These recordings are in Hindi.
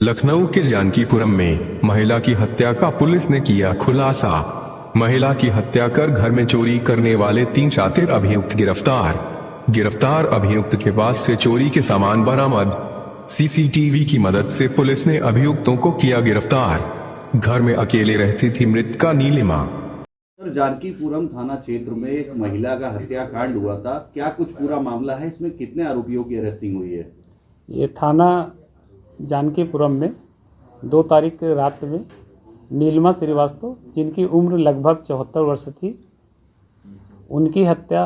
लखनऊ के जानकीपुरम में महिला की हत्या का पुलिस ने किया खुलासा। महिला की हत्या कर घर में चोरी करने वाले 3 शातिर अभियुक्त गिरफ्तार अभियुक्त के पास से चोरी के सामान बरामद। सीसीटीवी की मदद से पुलिस ने अभियुक्तों को किया गिरफ्तार। घर में अकेले रहती थी मृतका नीलिमा। जानकीपुरम थाना क्षेत्र में एक महिला का हत्याकांड हुआ था, क्या कुछ पूरा मामला है? इसमें कितने आरोपियों की अरेस्टिंग हुई है? ये थाना जानकीपुरम में 2 तारीख रात में नीलिमा श्रीवास्तव, जिनकी उम्र लगभग 74 वर्ष थी, उनकी हत्या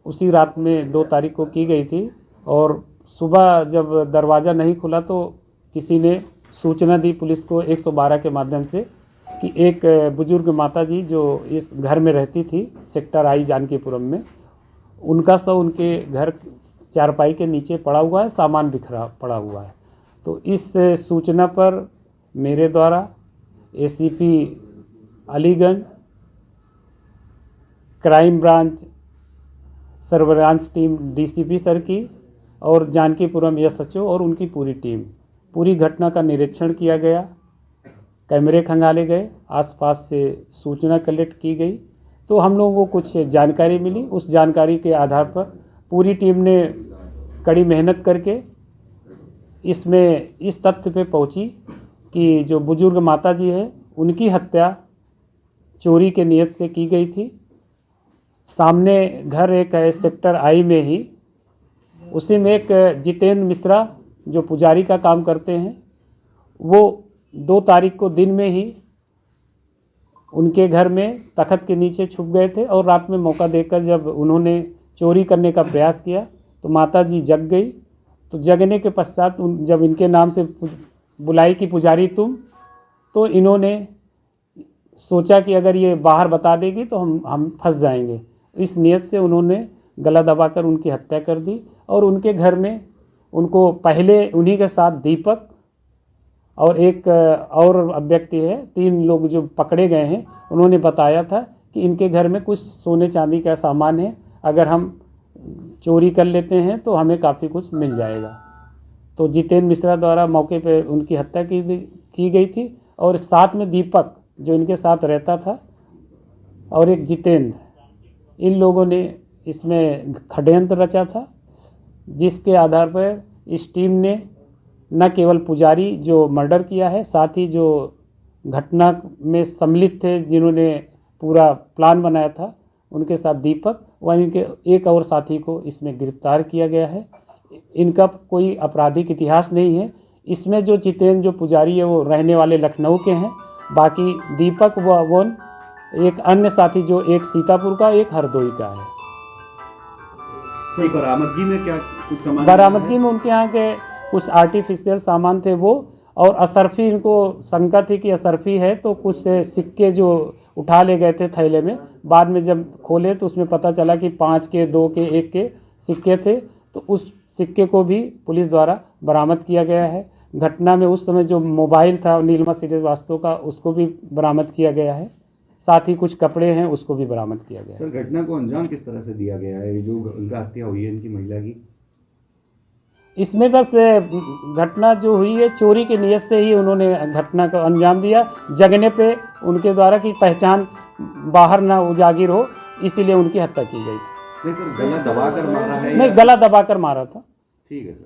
उसी रात में 2 तारीख को की गई थी। और सुबह जब दरवाज़ा नहीं खुला तो किसी ने सूचना दी पुलिस को 112 के माध्यम से कि एक बुजुर्ग माता जी जो इस घर में रहती थी सेक्टर आई जानकीपुरम में, उनका शव उनके घर चारपाई के नीचे पड़ा हुआ है, सामान बिखरा पड़ा हुआ है। तो इस सूचना पर मेरे द्वारा ACP Aliganj, crime branch surveillance team DCP sir की और जानकीपुरम एसएचओ और उनकी पूरी घटना का निरीक्षण किया गया। कैमरे खंगाले गए, आसपास से सूचना कलेक्ट की गई तो हम लोगों को कुछ जानकारी मिली। उस जानकारी के आधार पर पूरी टीम ने कड़ी मेहनत करके इसमें इस तथ्य पे पहुंची कि जो बुजुर्ग माता जी है उनकी हत्या चोरी के नियत से की गई थी। सामने घर एक है सेक्टर आई में ही, उसी में एक जितेंद्र मिश्रा जो पुजारी का काम करते हैं, वो 2 तारीख को दिन में ही उनके घर में तख्त के नीचे छुप गए थे और रात में मौका देखकर जब उन्होंने चोरी करने का प्रयास किया तो माता जी जग गई। तो जगने के पश्चात जब इनके नाम से बुलाई कि पुजारी तुम, तो इन्होंने सोचा कि अगर ये बाहर बता देगी तो हम फंस जाएंगे। इस नियत से उन्होंने गला दबाकर उनकी हत्या कर दी। और उनके घर में उनको पहले उन्हीं के साथ दीपक और एक और व्यक्ति है, 3 लोग जो पकड़े गए हैं, उन्होंने बताया था कि इनके घर में कुछ सोने चांदी का सामान है, अगर हम चोरी कर लेते हैं तो हमें काफ़ी कुछ मिल जाएगा। तो जितेंद्र मिश्रा द्वारा मौके पे उनकी हत्या की गई थी। और साथ में दीपक जो इनके साथ रहता था और एक जितेंद्र, इन लोगों ने इसमें षड्यंत्र रचा था, जिसके आधार पर इस टीम ने न केवल पुजारी जो मर्डर किया है, साथ ही जो घटना में सम्मिलित थे जिन्होंने पूरा प्लान बनाया था, उनके साथ दीपक व इनके एक और साथी को इसमें गिरफ्तार किया गया है। इनका कोई आपराधिक इतिहास नहीं है। इसमें जो जितेंद्र जो पुजारी है वो रहने वाले लखनऊ के हैं, बाकी दीपक व एक अन्य साथी जो एक सीतापुर का, एक हरदोई का है। सही। बरामदगी में क्या कुछ सामान? बरामदगी में उनके यहाँ के कुछ आर्टिफिशियल सामान थे वो, और असरफी, इनको शंका थी कि असरफी है, तो कुछ सिक्के जो उठा ले गए थे थैले में, बाद में जब खोले तो उसमें पता चला कि 5 के, 2 के, 1 के सिक्के थे। तो उस सिक्के को भी पुलिस द्वारा बरामद किया गया है। घटना में उस समय जो मोबाइल था नीलिमा श्रीवास्तव का, उसको भी बरामद किया गया है। साथ ही कुछ कपड़े हैं, उसको भी बरामद किया गया है। सर, घटना को अंजाम किस तरह से दिया गया है, जो उनका हत्या हुई है इनकी महिला की? इसमें बस घटना जो हुई है चोरी के नियत से ही उन्होंने घटना को अंजाम दिया। जगने पे उनके द्वारा की पहचान बाहर ना उजागिर हो, इसीलिए उनकी हत्या की गई थी। नहीं सर, गला दबाकर मारा है? नहीं, गला दबाकर मारा था। ठीक है सर।